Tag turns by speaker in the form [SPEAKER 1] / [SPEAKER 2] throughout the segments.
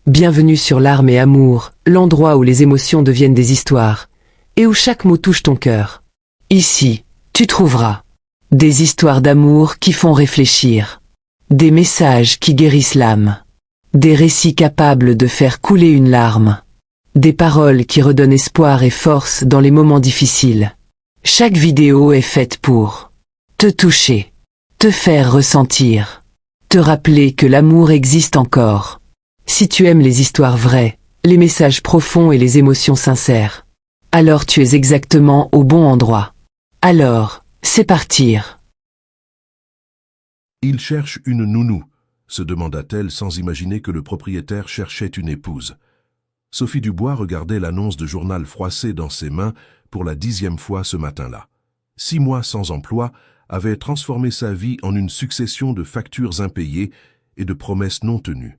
[SPEAKER 1] Bienvenue sur Larmes et Amour, l'endroit où les émotions deviennent des histoires, et où chaque mot touche ton cœur. Ici, tu trouveras des histoires d'amour qui font réfléchir, des messages qui guérissent l'âme, des récits capables de faire couler une larme, des paroles qui redonnent espoir et force dans les moments difficiles. Chaque vidéo est faite pour te toucher, te faire ressentir, te rappeler que l'amour existe encore. Si tu aimes les histoires vraies, les messages profonds et les émotions sincères, alors tu es exactement au bon endroit. Alors, c'est partir.
[SPEAKER 2] Il cherche une nounou, se demanda-t-elle sans imaginer que le propriétaire cherchait une épouse. Sophie Dubois regardait l'annonce de journal froissée dans ses mains pour la 10e fois ce matin-là. 6 mois sans emploi avaient transformé sa vie en une succession de factures impayées et de promesses non tenues.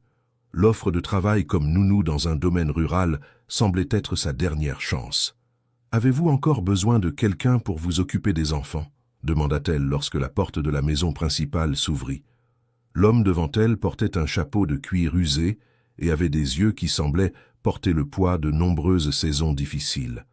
[SPEAKER 2] L'offre de travail comme nounou dans un domaine rural semblait être sa dernière chance. « Avez-vous encore besoin de quelqu'un pour vous occuper des enfants ?» demanda-t-elle lorsque la porte de la maison principale s'ouvrit. L'homme devant elle portait un chapeau de cuir usé et avait des yeux qui semblaient porter le poids de nombreuses saisons difficiles.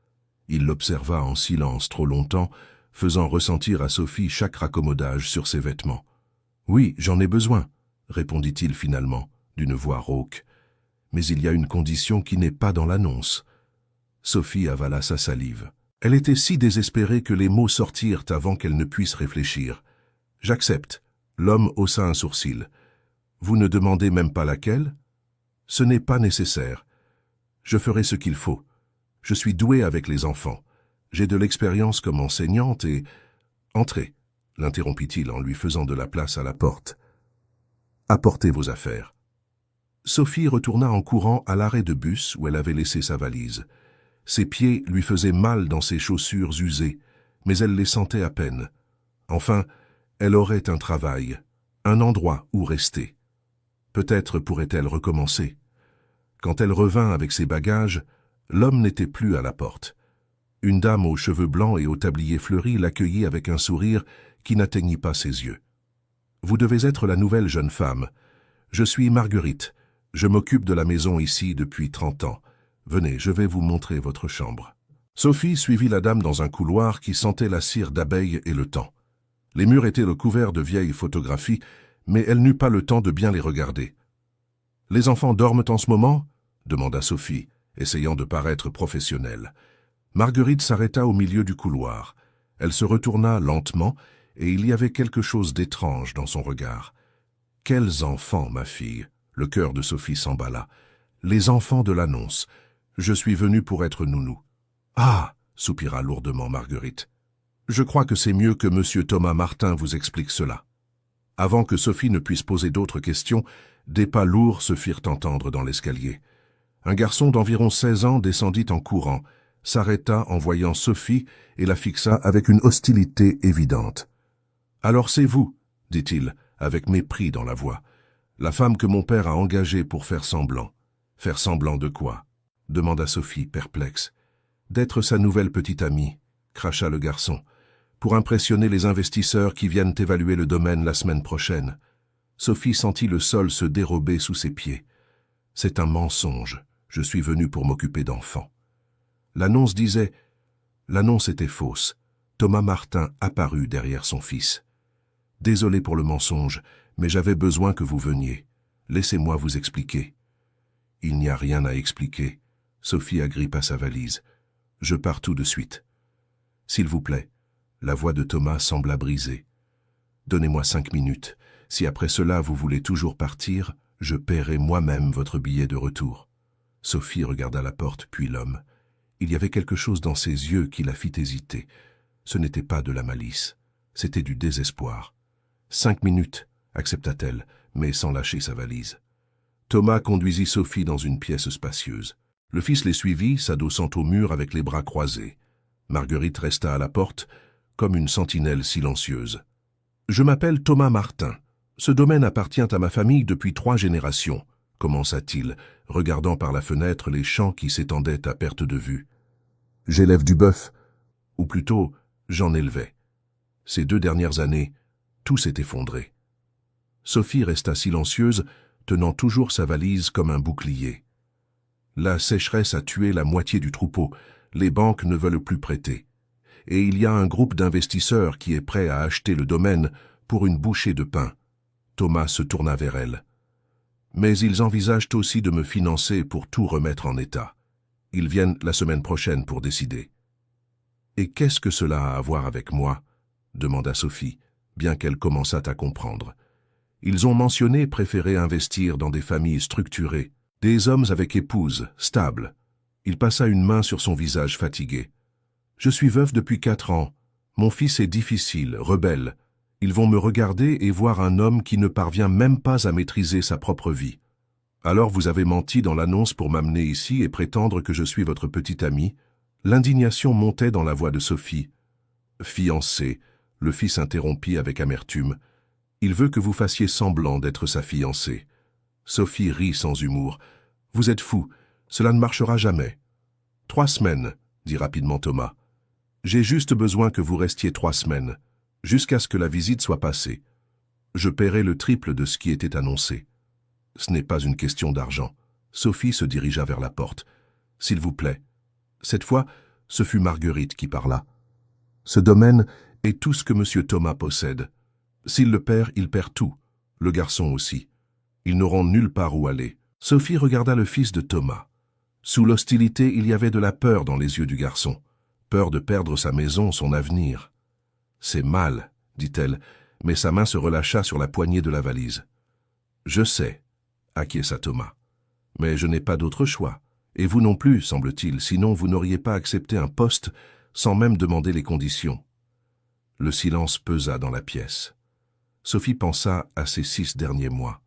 [SPEAKER 2] Il l'observa en silence trop longtemps, faisant ressentir à Sophie chaque raccommodage sur ses vêtements. « Oui, j'en ai besoin », répondit-il finalement, d'une voix rauque. « Mais il y a une condition qui n'est pas dans l'annonce. » Sophie avala sa salive. Elle était si désespérée que les mots sortirent avant qu'elle ne puisse réfléchir. « J'accepte. » L'homme haussa un sourcil. « Vous ne demandez même pas laquelle ? » « Ce n'est pas nécessaire. Je ferai ce qu'il faut. Je suis douée avec les enfants. J'ai de l'expérience comme enseignante et... »« Entrez, » l'interrompit-il en lui faisant de la place à la porte. « Apportez vos affaires. » Sophie retourna en courant à l'arrêt de bus où elle avait laissé sa valise. Ses pieds lui faisaient mal dans ses chaussures usées, mais elle les sentait à peine. Enfin, elle aurait un travail, un endroit où rester. Peut-être pourrait-elle recommencer. Quand elle revint avec ses bagages, l'homme n'était plus à la porte. Une dame aux cheveux blancs et au tablier fleuri l'accueillit avec un sourire qui n'atteignit pas ses yeux. « Vous devez être la nouvelle jeune femme. Je suis Marguerite. Je m'occupe de la maison ici depuis 30 ans. Venez, je vais vous montrer votre chambre. » Sophie suivit la dame dans un couloir qui sentait la cire d'abeille et le temps. Les murs étaient recouverts de vieilles photographies, mais elle n'eut pas le temps de bien les regarder. « Les enfants dorment en ce moment ?» demanda Sophie, essayant de paraître professionnelle. Marguerite s'arrêta au milieu du couloir. Elle se retourna lentement, et il y avait quelque chose d'étrange dans son regard. « Quels enfants, ma fille ?» Le cœur de Sophie s'emballa. « Les enfants de l'annonce. Je suis venue pour être nounou. »« Ah !» soupira lourdement Marguerite. « Je crois que c'est mieux que M. Thomas Martin vous explique cela. » Avant que Sophie ne puisse poser d'autres questions, des pas lourds se firent entendre dans l'escalier. Un garçon d'environ 16 ans descendit en courant, s'arrêta en voyant Sophie et la fixa avec une hostilité évidente. « Alors c'est vous, » dit-il, avec mépris dans la voix. « La femme que mon père a engagée pour faire semblant. »« Faire semblant de quoi ?» demanda Sophie, perplexe. « D'être sa nouvelle petite amie, » cracha le garçon, « pour impressionner les investisseurs qui viennent évaluer le domaine la semaine prochaine. » Sophie sentit le sol se dérober sous ses pieds. « C'est un mensonge. Je suis venue pour m'occuper d'enfants. » L'annonce disait... L'annonce était fausse. Thomas Martin apparut derrière son fils. « Désolé pour le mensonge, mais j'avais besoin que vous veniez. Laissez-moi vous expliquer. » « Il n'y a rien à expliquer. » Sophie agrippa sa valise. « Je pars tout de suite. »« S'il vous plaît. » La voix de Thomas sembla brisée. « Donnez-moi 5 minutes. Si après cela vous voulez toujours partir, je paierai moi-même votre billet de retour. » Sophie regarda la porte, puis l'homme. Il y avait quelque chose dans ses yeux qui la fit hésiter. Ce n'était pas de la malice, c'était du désespoir. « 5 minutes, accepta-t-elle, mais sans lâcher sa valise. Thomas conduisit Sophie dans une pièce spacieuse. Le fils les suivit, s'adossant au mur avec les bras croisés. Marguerite resta à la porte, comme une sentinelle silencieuse. « Je m'appelle Thomas Martin. Ce domaine appartient à ma famille depuis 3 générations, » commença-t-il, regardant par la fenêtre les champs qui s'étendaient à perte de vue. « J'élève du bœuf, ou plutôt, j'en élevais. Ces 2 dernières années, tout s'est effondré. » Sophie resta silencieuse, tenant toujours sa valise comme un bouclier. La sécheresse a tué la moitié du troupeau. Les banques ne veulent plus prêter. Et il y a un groupe d'investisseurs qui est prêt à acheter le domaine pour une bouchée de pain. Thomas se tourna vers elle. Mais ils envisagent aussi de me financer pour tout remettre en état. Ils viennent la semaine prochaine pour décider. Et qu'est-ce que cela a à voir avec moi? Demanda Sophie, bien qu'elle commençât à comprendre. Ils ont mentionné préférer investir dans des familles structurées, des hommes avec épouse, stables. Il passa une main sur son visage fatigué. Je suis veuve depuis 4 ans. Mon fils est difficile, rebelle. Ils vont me regarder et voir un homme qui ne parvient même pas à maîtriser sa propre vie. Alors vous avez menti dans l'annonce pour m'amener ici et prétendre que je suis votre petite amie. L'indignation montait dans la voix de Sophie. Fiancée, le fils interrompit avec amertume. Il veut que vous fassiez semblant d'être sa fiancée. Sophie rit sans humour. Vous êtes fou, cela ne marchera jamais. 3 semaines, dit rapidement Thomas. J'ai juste besoin que vous restiez 3 semaines, jusqu'à ce que la visite soit passée. Je paierai le triple de ce qui était annoncé. Ce n'est pas une question d'argent. Sophie se dirigea vers la porte. S'il vous plaît. Cette fois, ce fut Marguerite qui parla. Ce domaine est tout ce que M. Thomas possède. S'il le perd, il perd tout. Le garçon aussi. Ils n'auront nulle part où aller. Sophie regarda le fils de Thomas. Sous l'hostilité, il y avait de la peur dans les yeux du garçon. Peur de perdre sa maison, son avenir. C'est mal, dit-elle, mais sa main se relâcha sur la poignée de la valise. Je sais, acquiesça Thomas. Mais je n'ai pas d'autre choix. Et vous non plus, semble-t-il, sinon vous n'auriez pas accepté un poste sans même demander les conditions. Le silence pesa dans la pièce. Sophie pensa à ces 6 derniers mois.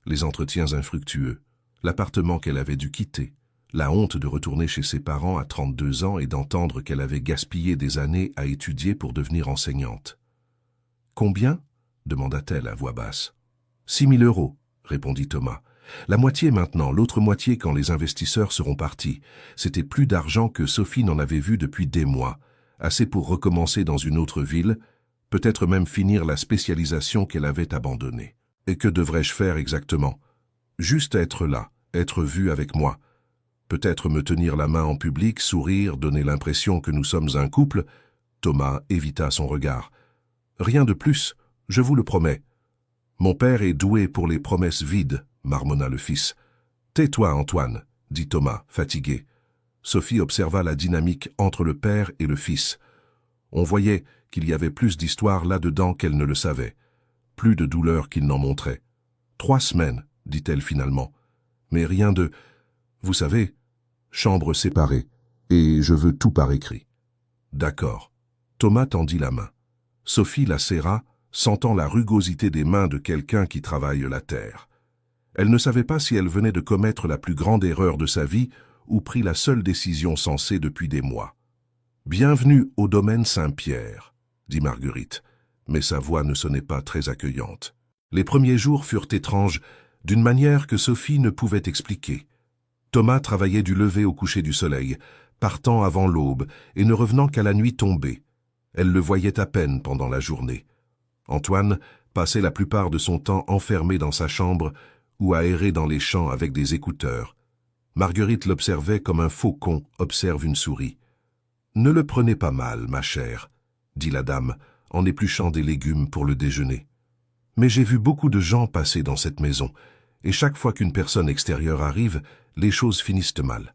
[SPEAKER 2] Les entretiens infructueux, l'appartement qu'elle avait dû quitter, la honte de retourner chez ses parents à 32 ans et d'entendre qu'elle avait gaspillé des années à étudier pour devenir enseignante. « Combien » demanda-t-elle à voix basse. « 6 000 euros, répondit Thomas. La moitié maintenant, l'autre moitié quand les investisseurs seront partis. C'était plus d'argent que Sophie n'en avait vu depuis des mois, assez pour recommencer dans une autre ville, peut-être même finir la spécialisation qu'elle avait abandonnée. Et que devrais-je faire exactement? Juste être là, être vu avec moi. Peut-être me tenir la main en public, sourire, donner l'impression que nous sommes un couple. Thomas évita son regard. Rien de plus, je vous le promets. Mon père est doué pour les promesses vides, marmonna le fils. Tais-toi, Antoine, dit Thomas, fatigué. Sophie observa la dynamique entre le père et le fils. On voyait qu'il y avait plus d'histoire là-dedans qu'elle ne le savait. Plus de douleur qu'il n'en montrait. 3 semaines, dit-elle finalement. Mais rien de... Vous savez, chambre séparée, et je veux tout par écrit. D'accord. Thomas tendit la main. Sophie la serra, sentant la rugosité des mains de quelqu'un qui travaille la terre. Elle ne savait pas si elle venait de commettre la plus grande erreur de sa vie ou prit la seule décision sensée depuis des mois. « Bienvenue au domaine Saint-Pierre », dit Marguerite, mais sa voix ne sonnait pas très accueillante. Les premiers jours furent étranges, d'une manière que Sophie ne pouvait expliquer. Thomas travaillait du lever au coucher du soleil, partant avant l'aube et ne revenant qu'à la nuit tombée. Elle le voyait à peine pendant la journée. Antoine passait la plupart de son temps enfermé dans sa chambre ou à errer dans les champs avec des écouteurs. Marguerite l'observait comme un faucon observe une souris. « Ne le prenez pas mal, ma chère, » dit la dame, en épluchant des légumes pour le déjeuner. « Mais j'ai vu beaucoup de gens passer dans cette maison, et chaque fois qu'une personne extérieure arrive, les choses finissent mal. »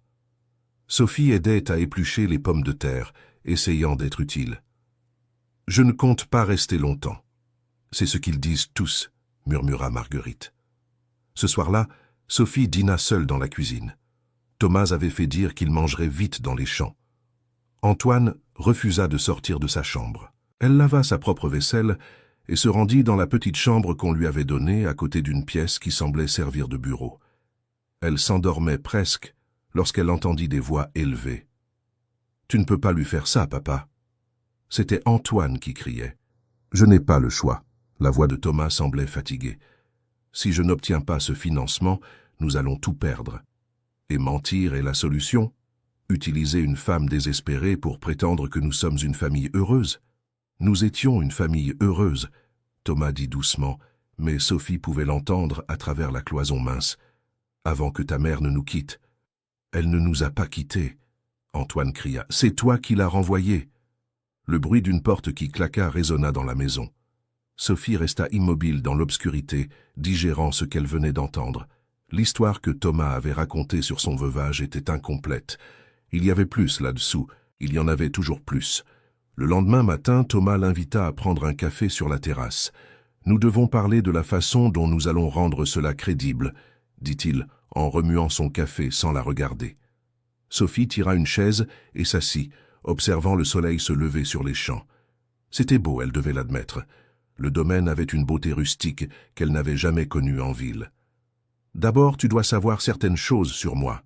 [SPEAKER 2] Sophie aidait à éplucher les pommes de terre, essayant d'être utile. « Je ne compte pas rester longtemps. » « C'est ce qu'ils disent tous, » murmura Marguerite. Ce soir-là, Sophie dîna seule dans la cuisine. Thomas avait fait dire qu'il mangerait vite dans les champs. Antoine refusa de sortir de sa chambre. Elle lava sa propre vaisselle et se rendit dans la petite chambre qu'on lui avait donnée à côté d'une pièce qui semblait servir de bureau. Elle s'endormait presque lorsqu'elle entendit des voix élevées. « Tu ne peux pas lui faire ça, papa. » C'était Antoine qui criait. « Je n'ai pas le choix. » La voix de Thomas semblait fatiguée. « Si je n'obtiens pas ce financement, nous allons tout perdre. Et mentir est la solution. Utiliser une femme désespérée pour prétendre que nous sommes une famille heureuse. Nous étions une famille heureuse, » Thomas dit doucement, mais Sophie pouvait l'entendre à travers la cloison mince. « Avant que ta mère ne nous quitte. Elle ne nous a pas quittés. Antoine cria. C'est toi qui l'as renvoyée. Le bruit d'une porte qui claqua résonna dans la maison. Sophie resta immobile dans l'obscurité, digérant ce qu'elle venait d'entendre. L'histoire que Thomas avait racontée sur son veuvage était incomplète. Il y avait plus là-dessous, il y en avait toujours plus. Le lendemain matin, Thomas l'invita à prendre un café sur la terrasse. « Nous devons parler de la façon dont nous allons rendre cela crédible », dit-il, en remuant son café sans la regarder. Sophie tira une chaise et s'assit, observant le soleil se lever sur les champs. C'était beau, elle devait l'admettre. Le domaine avait une beauté rustique qu'elle n'avait jamais connue en ville. « D'abord, tu dois savoir certaines choses sur moi, »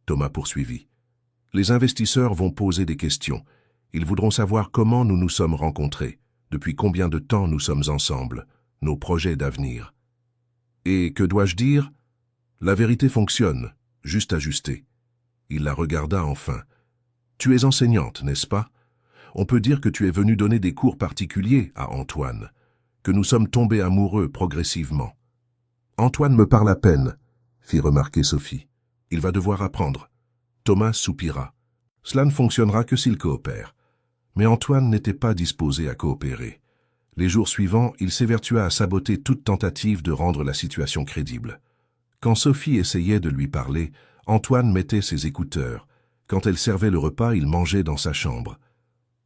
[SPEAKER 2] Thomas poursuivit. « Les investisseurs vont poser des questions. Ils voudront savoir comment nous nous sommes rencontrés, depuis combien de temps nous sommes ensemble, nos projets d'avenir. Et que dois-je dire? La vérité fonctionne, juste ajustée. » Il la regarda enfin. « Tu es enseignante, n'est-ce pas? On peut dire que tu es venue donner des cours particuliers à Antoine, que nous sommes tombés amoureux progressivement. » « Antoine me parle à peine, » fit remarquer Sophie. « Il va devoir apprendre. » Thomas soupira. « Cela ne fonctionnera que s'il coopère. » Mais Antoine n'était pas disposé à coopérer. Les jours suivants, il s'évertua à saboter toute tentative de rendre la situation crédible. Quand Sophie essayait de lui parler, Antoine mettait ses écouteurs. Quand elle servait le repas, il mangeait dans sa chambre.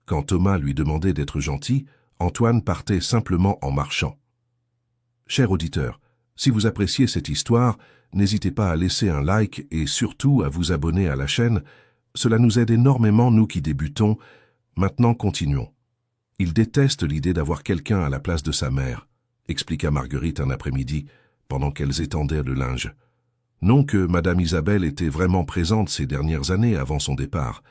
[SPEAKER 2] Quand Thomas lui demandait d'être gentil, Antoine partait simplement en marchant. Cher auditeur, si vous appréciez cette histoire, n'hésitez pas à laisser un like et surtout à vous abonner à la chaîne. Cela nous aide énormément, nous qui débutons. Maintenant, continuons. Il déteste l'idée d'avoir quelqu'un à la place de sa mère, expliqua Marguerite un après-midi, pendant qu'elles étendaient le linge. Non que Madame Isabelle était vraiment présente ces dernières années avant son départ,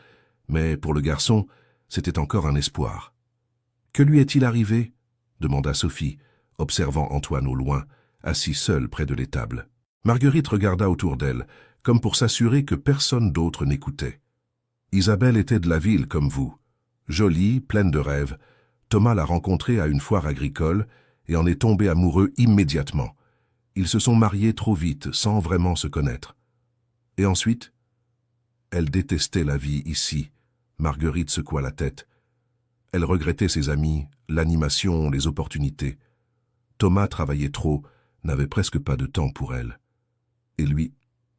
[SPEAKER 2] mais pour le garçon, c'était encore un espoir. « Que lui est-il arrivé ?» demanda Sophie, observant Antoine au loin, assis seul près de l'étable. Marguerite regarda autour d'elle, comme pour s'assurer que personne d'autre n'écoutait. Isabelle était de la ville comme vous. Jolie, pleine de rêves, Thomas l'a rencontrée à une foire agricole et en est tombé amoureux immédiatement. Ils se sont mariés trop vite, sans vraiment se connaître. Et ensuite? Elle détestait la vie ici. Marguerite secoua la tête. Elle regrettait ses amis, l'animation, les opportunités. Thomas travaillait trop, n'avait presque pas de temps pour elle. Et lui,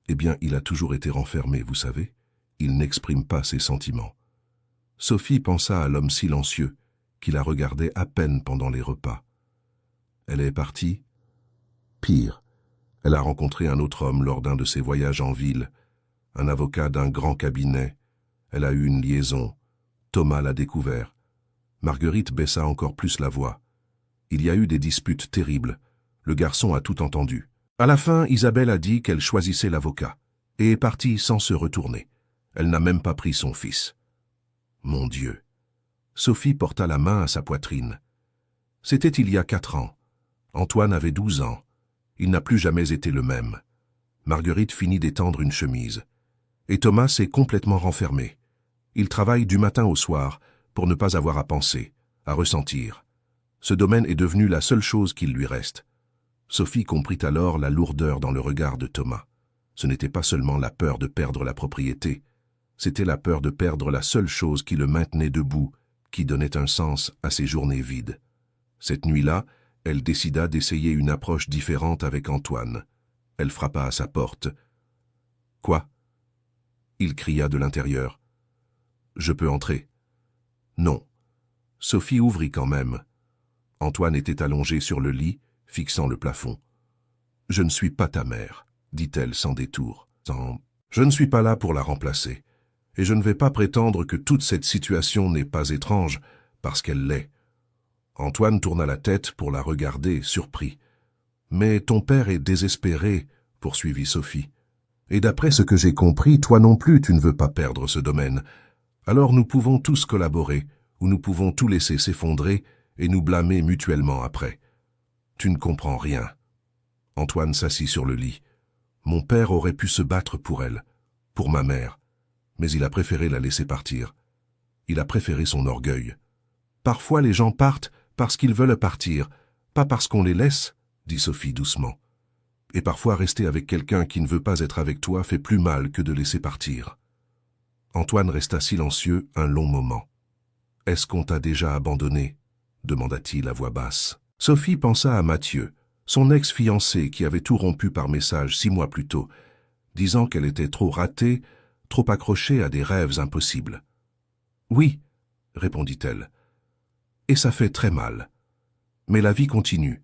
[SPEAKER 2] eh bien, il a toujours été renfermé, vous savez. Il n'exprime pas ses sentiments. Sophie pensa à l'homme silencieux, qui la regardait à peine pendant les repas. Elle est partie. Pire, elle a rencontré un autre homme lors d'un de ses voyages en ville, un avocat d'un grand cabinet. Elle a eu une liaison. Thomas l'a découvert. Marguerite baissa encore plus la voix. Il y a eu des disputes terribles. Le garçon a tout entendu. À la fin, Isabelle a dit qu'elle choisissait l'avocat, et est partie sans se retourner. Elle n'a même pas pris son fils. Mon Dieu. Sophie porta la main à sa poitrine. C'était il y a 4 ans. Antoine avait 12 ans. Il n'a plus jamais été le même. Marguerite finit d'étendre une chemise. Et Thomas s'est complètement renfermé. Il travaille du matin au soir pour ne pas avoir à penser, à ressentir. Ce domaine est devenu la seule chose qu'il lui reste. Sophie comprit alors la lourdeur dans le regard de Thomas. Ce n'était pas seulement la peur de perdre la propriété, c'était la peur de perdre la seule chose qui le maintenait debout, qui donnait un sens à ses journées vides. Cette nuit-là, elle décida d'essayer une approche différente avec Antoine. Elle frappa à sa porte. « Quoi ?» Il cria de l'intérieur. « Je peux entrer. » Non. Sophie ouvrit quand même. Antoine était allongé sur le lit, fixant le plafond. « Je ne suis pas ta mère, » dit-elle sans détour. « Je ne suis pas là pour la remplacer. Et je ne vais pas prétendre que toute cette situation n'est pas étrange, parce qu'elle l'est. » Antoine tourna la tête pour la regarder, surpris. « Mais ton père est désespéré, » poursuivit Sophie. « Et d'après ce que j'ai compris, toi non plus tu ne veux pas perdre ce domaine. Alors nous pouvons tous collaborer, ou nous pouvons tout laisser s'effondrer et nous blâmer mutuellement après. Tu ne comprends rien. » Antoine s'assit sur le lit. « Mon père aurait pu se battre pour elle, pour ma mère, mais il a préféré la laisser partir. Il a préféré son orgueil. Parfois les gens partent parce qu'ils veulent partir, pas parce qu'on les laisse, » dit Sophie doucement. Et parfois rester avec quelqu'un qui ne veut pas être avec toi fait plus mal que de laisser partir. Antoine resta silencieux un long moment. « Est-ce qu'on t'a déjà abandonné ?» demanda-t-il à voix basse. Sophie pensa à Mathieu, son ex-fiancé qui avait tout rompu par message 6 mois plus tôt, disant qu'elle était trop ratée, trop accrochée à des rêves impossibles. « Oui, » répondit-elle, « et ça fait très mal. Mais la vie continue,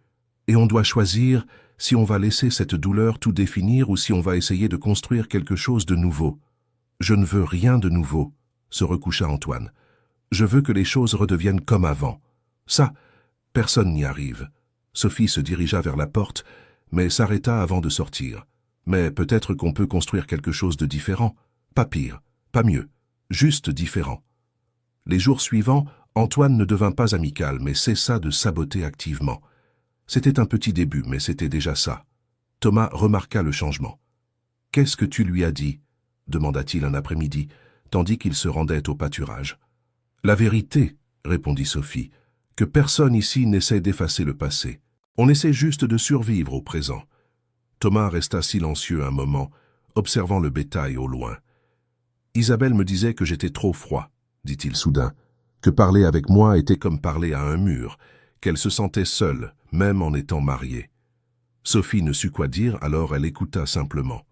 [SPEAKER 2] et on doit choisir si on va laisser cette douleur tout définir ou si on va essayer de construire quelque chose de nouveau. »« Je ne veux rien de nouveau, » se recoucha Antoine. « Je veux que les choses redeviennent comme avant. Ça, personne n'y arrive. » Sophie se dirigea vers la porte, mais s'arrêta avant de sortir. « Mais peut-être qu'on peut construire quelque chose de différent. Pas pire, pas mieux, juste différent. » Les jours suivants, Antoine ne devint pas amical, mais cessa de saboter activement. C'était un petit début, mais c'était déjà ça. Thomas remarqua le changement. « Qu'est-ce que tu lui as dit ?» demanda-t-il un après-midi, tandis qu'il se rendait au pâturage. « La vérité, » répondit Sophie, « que personne ici n'essaie d'effacer le passé. On essaie juste de survivre au présent. » Thomas resta silencieux un moment, observant le bétail au loin. « Isabelle me disait que j'étais trop froid, » dit-il soudain, « que parler avec moi était comme parler à un mur, qu'elle se sentait seule, même en étant mariée. » Sophie ne sut quoi dire, alors elle écouta simplement.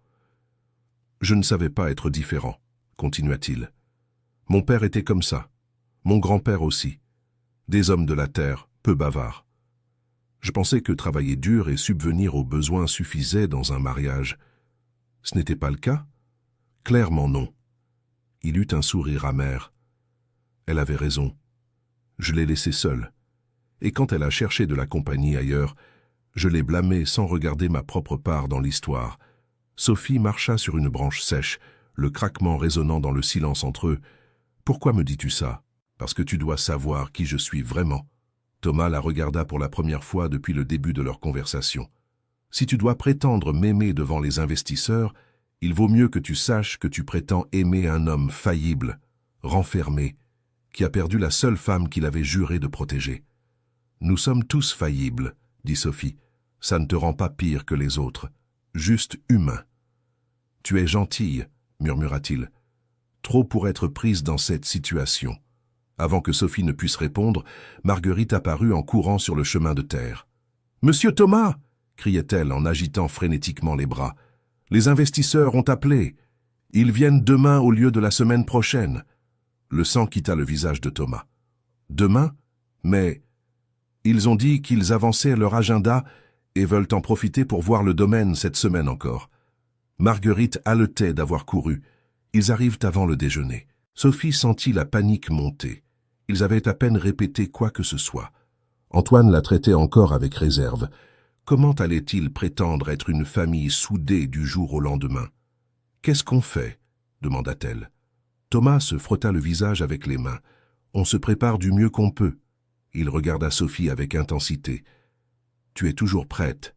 [SPEAKER 2] « Je ne savais pas être différent, » continua-t-il. « Mon père était comme ça, mon grand-père aussi, des hommes de la terre, peu bavards. Je pensais que travailler dur et subvenir aux besoins suffisait dans un mariage. Ce n'était pas le cas? Clairement non. » Il eut un sourire amer. Elle avait raison. Je l'ai laissée seule. Et quand elle a cherché de la compagnie ailleurs, je l'ai blâmée sans regarder ma propre part dans l'histoire. Sophie marcha sur une branche sèche, le craquement résonnant dans le silence entre eux. « Pourquoi me dis-tu ça? Parce que tu dois savoir qui je suis vraiment. » Thomas la regarda pour la première fois depuis le début de leur conversation. « Si tu dois prétendre m'aimer devant les investisseurs, il vaut mieux que tu saches que tu prétends aimer un homme faillible, renfermé, qui a perdu la seule femme qu'il avait juré de protéger. »« Nous sommes tous faillibles, » dit Sophie. « Ça ne te rend pas pire que les autres, juste humain. »« Tu es gentille, » murmura-t-il. « Trop pour être prise dans cette situation. » Avant que Sophie ne puisse répondre, Marguerite apparut en courant sur le chemin de terre. « Monsieur Thomas !» criait-elle en agitant frénétiquement les bras. « Les investisseurs ont appelé. Ils viennent demain au lieu de la semaine prochaine. » Le sang quitta le visage de Thomas. « Demain? Mais ils ont dit qu'ils avançaient leur agenda et veulent en profiter pour voir le domaine cette semaine encore. » Marguerite haletait d'avoir couru. Ils arrivent avant le déjeuner. Sophie sentit la panique monter. Ils avaient à peine répété quoi que ce soit. Antoine la traitait encore avec réserve. Comment allait-il prétendre être une famille soudée du jour au lendemain? « Qu'est-ce qu'on fait ?» demanda-t-elle. Thomas se frotta le visage avec les mains. « On se prépare du mieux qu'on peut. » Il regarda Sophie avec intensité. « Tu es toujours prête ?»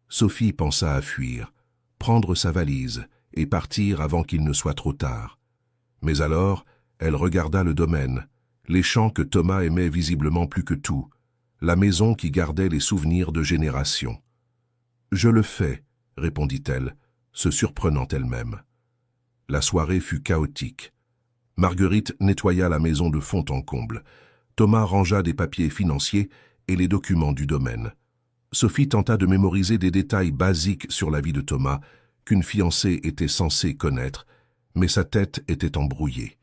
[SPEAKER 2] Sophie pensa à fuir, prendre sa valise et partir avant qu'il ne soit trop tard. Mais alors, elle regarda le domaine, les champs que Thomas aimait visiblement plus que tout, la maison qui gardait les souvenirs de générations. « Je le fais, » répondit-elle, se surprenant elle-même. La soirée fut chaotique. Marguerite nettoya la maison de fond en comble. Thomas rangea des papiers financiers et les documents du domaine. Sophie tenta de mémoriser des détails basiques sur la vie de Thomas qu'une fiancée était censée connaître, mais sa tête était embrouillée.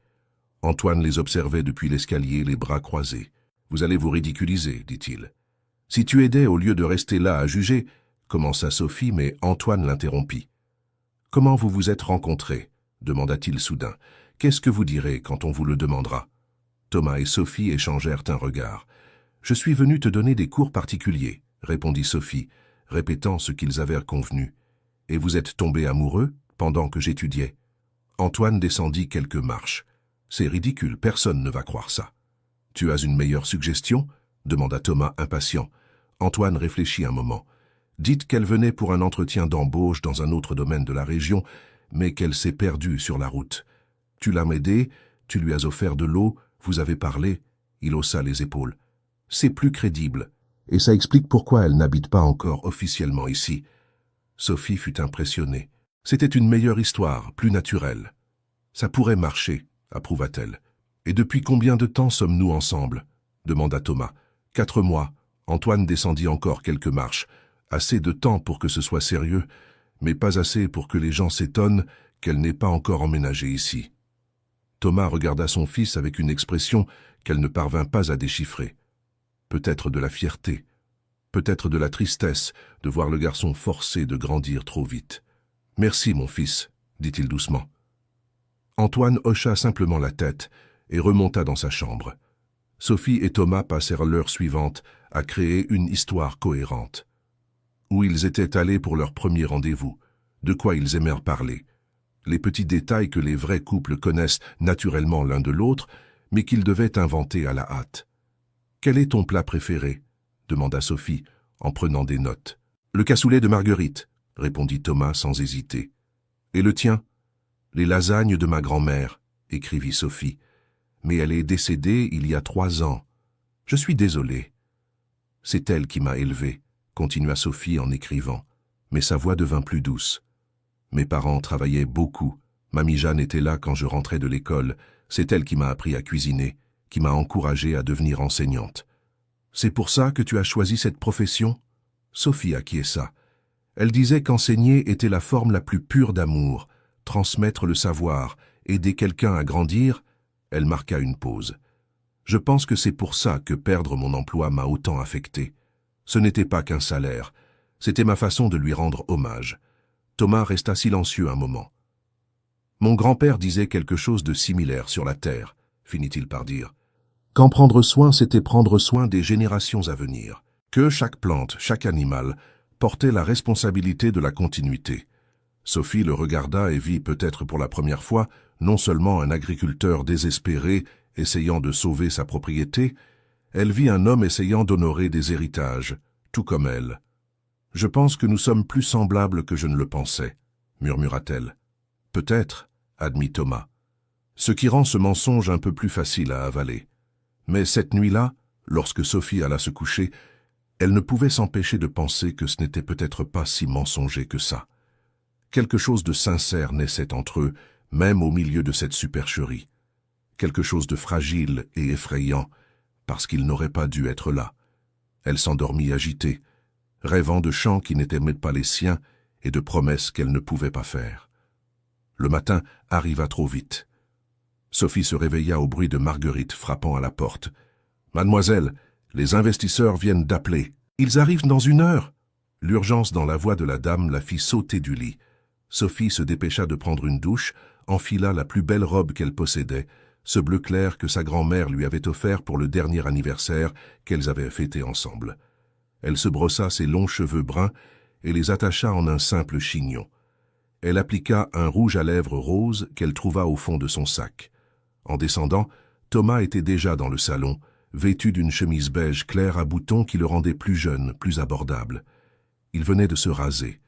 [SPEAKER 2] Antoine les observait depuis l'escalier, les bras croisés. « Vous allez vous ridiculiser, dit-il. « Si tu aidais au lieu de rester là à juger, » commença Sophie, mais Antoine l'interrompit. « Comment vous vous êtes rencontrés ?» demanda-t-il soudain. « Qu'est-ce que vous direz quand on vous le demandera ?» Thomas et Sophie échangèrent un regard. « Je suis venu te donner des cours particuliers, » répondit Sophie, répétant ce qu'ils avaient convenu. « Et vous êtes tombés amoureux pendant que j'étudiais ?» Antoine descendit quelques marches. « C'est ridicule, personne ne va croire ça. »« Tu as une meilleure suggestion ?» demanda Thomas impatient. Antoine réfléchit un moment. « Dites qu'elle venait pour un entretien d'embauche dans un autre domaine de la région, mais qu'elle s'est perdue sur la route. Tu l'as aidée, tu lui as offert de l'eau, vous avez parlé. » Il haussa les épaules. « C'est plus crédible, et ça explique pourquoi elle n'habite pas encore officiellement ici. Sophie fut impressionnée. C'était une meilleure histoire, plus naturelle. Ça pourrait marcher, approuva-t-elle. Et depuis combien de temps sommes-nous ensemble? Demanda Thomas. 4 mois. Antoine descendit encore quelques marches. Assez de temps pour que ce soit sérieux, mais pas assez pour que les gens s'étonnent qu'elle n'ait pas encore emménagé ici. Thomas regarda son fils avec une expression qu'elle ne parvint pas à déchiffrer. Peut-être de la fierté, peut-être de la tristesse de voir le garçon forcé de grandir trop vite. « Merci, mon fils, » dit-il doucement. Antoine hocha simplement la tête et remonta dans sa chambre. Sophie et Thomas passèrent l'heure suivante à créer une histoire cohérente. Où ils étaient allés pour leur premier rendez-vous, de quoi ils aimèrent parler, les petits détails que les vrais couples connaissent naturellement l'un de l'autre, mais qu'ils devaient inventer à la hâte. « Quel est ton plat préféré » demanda Sophie, en prenant des notes. « Le cassoulet de Marguerite » répondit Thomas sans hésiter. « Et le tien ?»« Les lasagnes de ma grand-mère » écrivit Sophie. « Mais elle est décédée il y a 3 ans. Je suis désolée. »« C'est elle qui m'a élevé » continua Sophie en écrivant, mais sa voix devint plus douce. « Mes parents travaillaient beaucoup. Mamie Jeanne était là quand je rentrais de l'école. C'est elle qui m'a appris à cuisiner, qui m'a encouragée à devenir enseignante. C'est pour ça que tu as choisi cette profession ?» Sophie acquiesça. Elle disait qu'enseigner était la forme la plus pure d'amour, transmettre le savoir, aider quelqu'un à grandir. Elle marqua une pause. « Je pense que c'est pour ça que perdre mon emploi m'a autant affecté. Ce n'était pas qu'un salaire, c'était ma façon de lui rendre hommage. » Thomas resta silencieux un moment. « Mon grand-père disait quelque chose de similaire sur la terre, » finit-il par dire. « Qu'en prendre soin, c'était prendre soin des générations à venir, que chaque plante, chaque animal, portait la responsabilité de la continuité. » Sophie le regarda et vit peut-être pour la première fois non seulement un agriculteur désespéré essayant de sauver sa propriété, elle vit un homme essayant d'honorer des héritages, tout comme elle. « Je pense que nous sommes plus semblables que je ne le pensais, » murmura-t-elle. « Peut-être, » admit Thomas. « Ce qui rend ce mensonge un peu plus facile à avaler. » Mais cette nuit-là, lorsque Sophie alla se coucher, elle ne pouvait s'empêcher de penser que ce n'était peut-être pas si mensonger que ça. Quelque chose de sincère naissait entre eux, même au milieu de cette supercherie. Quelque chose de fragile et effrayant, parce qu'il n'aurait pas dû être là. Elle s'endormit agitée, rêvant de chants qui n'étaient même pas les siens et de promesses qu'elle ne pouvait pas faire. Le matin arriva trop vite. Sophie se réveilla au bruit de Marguerite frappant à la porte. « Mademoiselle, les investisseurs viennent d'appeler. Ils arrivent dans 1 heure. » L'urgence dans la voix de la dame la fit sauter du lit. Sophie se dépêcha de prendre une douche, enfila la plus belle robe qu'elle possédait, ce bleu clair que sa grand-mère lui avait offert pour le dernier anniversaire qu'elles avaient fêté ensemble. Elle se brossa ses longs cheveux bruns et les attacha en un simple chignon. Elle appliqua un rouge à lèvres rose qu'elle trouva au fond de son sac. En descendant, Thomas était déjà dans le salon, vêtu d'une chemise beige claire à boutons qui le rendait plus jeune, plus abordable. Il venait de se raser.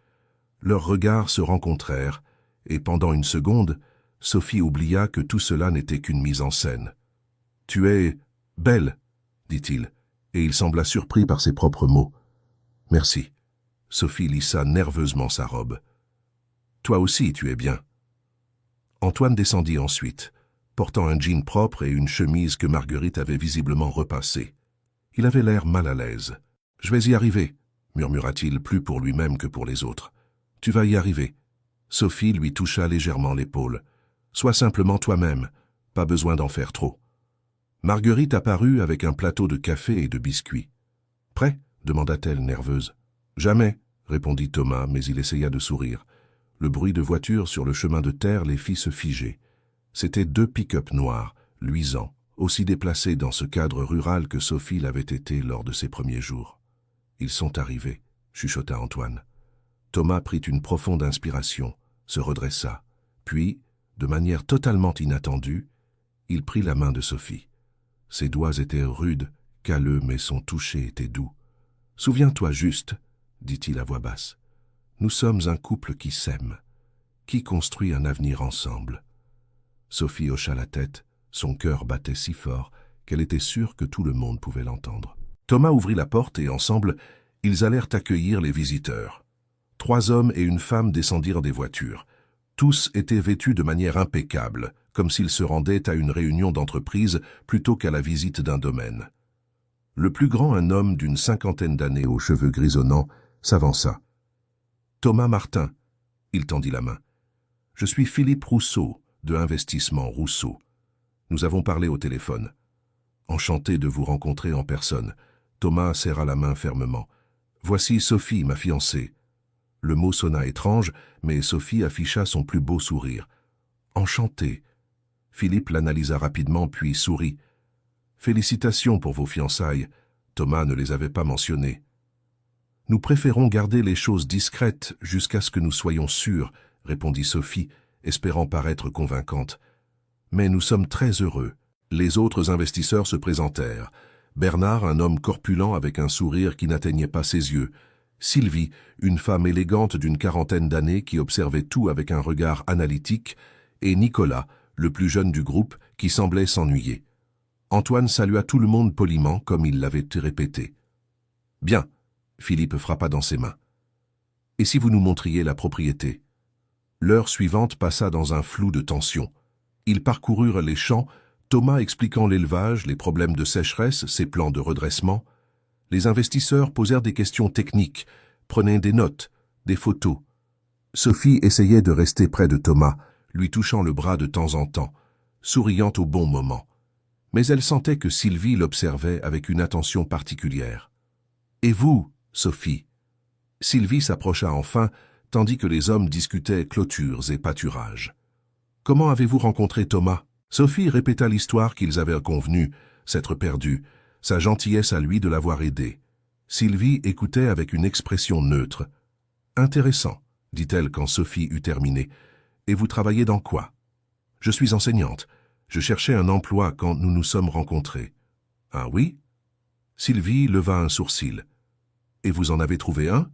[SPEAKER 2] Leurs regards se rencontrèrent, et pendant une seconde, Sophie oublia que tout cela n'était qu'une mise en scène. « Tu es belle, » dit-il, et il sembla surpris par ses propres mots. « Merci. » Sophie lissa nerveusement sa robe. « Toi aussi, tu es bien. » Antoine descendit ensuite, portant un jean propre et une chemise que Marguerite avait visiblement repassée. Il avait l'air mal à l'aise. « Je vais y arriver, » murmura-t-il plus pour lui-même que pour les autres. « Tu vas y arriver. » Sophie lui toucha légèrement l'épaule. « Sois simplement toi-même, pas besoin d'en faire trop. » Marguerite apparut avec un plateau de café et de biscuits. « Prêt ?» demanda-t-elle nerveuse. « Jamais, » répondit Thomas, mais il essaya de sourire. Le bruit de voitures sur le chemin de terre les fit se figer. C'étaient 2 pick-up noirs, luisants, aussi déplacés dans ce cadre rural que Sophie l'avait été lors de ses premiers jours. « Ils sont arrivés », chuchota Antoine. Thomas prit une profonde inspiration, se redressa, puis, de manière totalement inattendue, il prit la main de Sophie. Ses doigts étaient rudes, calleux, mais son toucher était doux. « Souviens-toi juste, » dit-il à voix basse. « Nous sommes un couple qui s'aime, qui construit un avenir ensemble. » Sophie hocha la tête, son cœur battait si fort qu'elle était sûre que tout le monde pouvait l'entendre. Thomas ouvrit la porte et ensemble, ils allèrent accueillir les visiteurs. 3 hommes et une femme descendirent des voitures. Tous étaient vêtus de manière impeccable, comme s'ils se rendaient à une réunion d'entreprise plutôt qu'à la visite d'un domaine. Le plus grand, un homme d'une 50aine d'années aux cheveux grisonnants, s'avança. « Thomas Martin », il tendit la main. « Je suis Philippe Rousseau, de Investissement Rousseau. Nous avons parlé au téléphone. Enchanté de vous rencontrer en personne. » Thomas serra la main fermement. « Voici Sophie, ma fiancée. » Le mot sonna étrange, mais Sophie afficha son plus beau sourire. « Enchanté. » Philippe l'analysa rapidement, puis sourit. « Félicitations pour vos fiançailles. » Thomas ne les avait pas mentionnées. « Nous préférons garder les choses discrètes jusqu'à ce que nous soyons sûrs, » répondit Sophie, espérant paraître convaincante. « Mais nous sommes très heureux. » Les autres investisseurs se présentèrent. Bernard, un homme corpulent avec un sourire qui n'atteignait pas ses yeux. Sylvie, une femme élégante d'une 40aine d'années qui observait tout avec un regard analytique, et Nicolas, le plus jeune du groupe, qui semblait s'ennuyer. Antoine salua tout le monde poliment, comme il l'avait répété. « Bien », Philippe frappa dans ses mains. « Et si vous nous montriez la propriété ?» L'heure suivante passa dans un flou de tension. Ils parcoururent les champs, Thomas expliquant l'élevage, les problèmes de sécheresse, ses plans de redressement. Les investisseurs posèrent des questions techniques, prenaient des notes, des photos. Sophie essayait de rester près de Thomas, lui touchant le bras de temps en temps, souriant au bon moment. Mais elle sentait que Sylvie l'observait avec une attention particulière. « Et vous, Sophie ?» Sylvie s'approcha enfin, tandis que les hommes discutaient clôtures et pâturages. « Comment avez-vous rencontré Thomas ?» Sophie répéta l'histoire qu'ils avaient convenue, s'être perdus, sa gentillesse à lui de l'avoir aidé. Sylvie écoutait avec une expression neutre. « Intéressant, » dit-elle quand Sophie eut terminé. « Et vous travaillez dans quoi ?»« Je suis enseignante. Je cherchais un emploi quand nous nous sommes rencontrés. »« Ah oui ?» Sylvie leva un sourcil. « Et vous en avez trouvé un ?»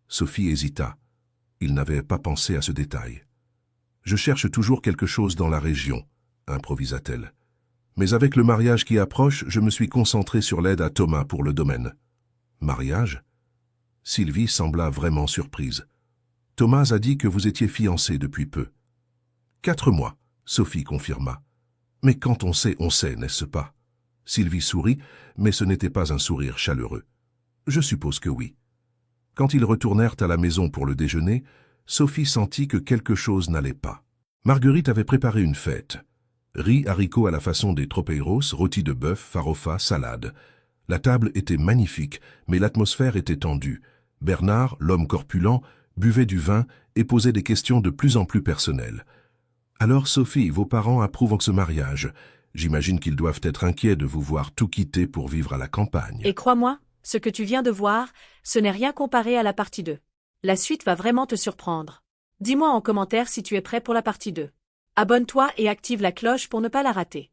[SPEAKER 2] Sophie hésita. Il n'avait pas pensé à ce détail. « Je cherche toujours quelque chose dans la région, » improvisa-t-elle. « Mais avec le mariage qui approche, je me suis concentrée sur l'aide à Thomas pour le domaine. »« Mariage ?» Sylvie sembla vraiment surprise. « Thomas a dit que vous étiez fiancés depuis peu. »« 4 mois, » Sophie confirma. « Mais quand on sait, n'est-ce pas ?» Sylvie sourit, mais ce n'était pas un sourire chaleureux. « Je suppose que oui. » Quand ils retournèrent à la maison pour le déjeuner, Sophie sentit que quelque chose n'allait pas. Marguerite avait préparé une fête. Riz, haricots à la façon des tropeiros, rôtis de bœuf, farofa, salade. La table était magnifique, mais l'atmosphère était tendue. Bernard, l'homme corpulent, buvait du vin et posait des questions de plus en plus personnelles. « Alors, Sophie, vos parents approuvent ce mariage. J'imagine qu'ils doivent être inquiets de vous voir tout quitter pour vivre à la campagne. »
[SPEAKER 3] Et crois-moi, ce que tu viens de voir, ce n'est rien comparé à la partie 2. La suite va vraiment te surprendre. Dis-moi en commentaire si tu es prêt pour la partie 2. Abonne-toi et active la cloche pour ne pas la rater.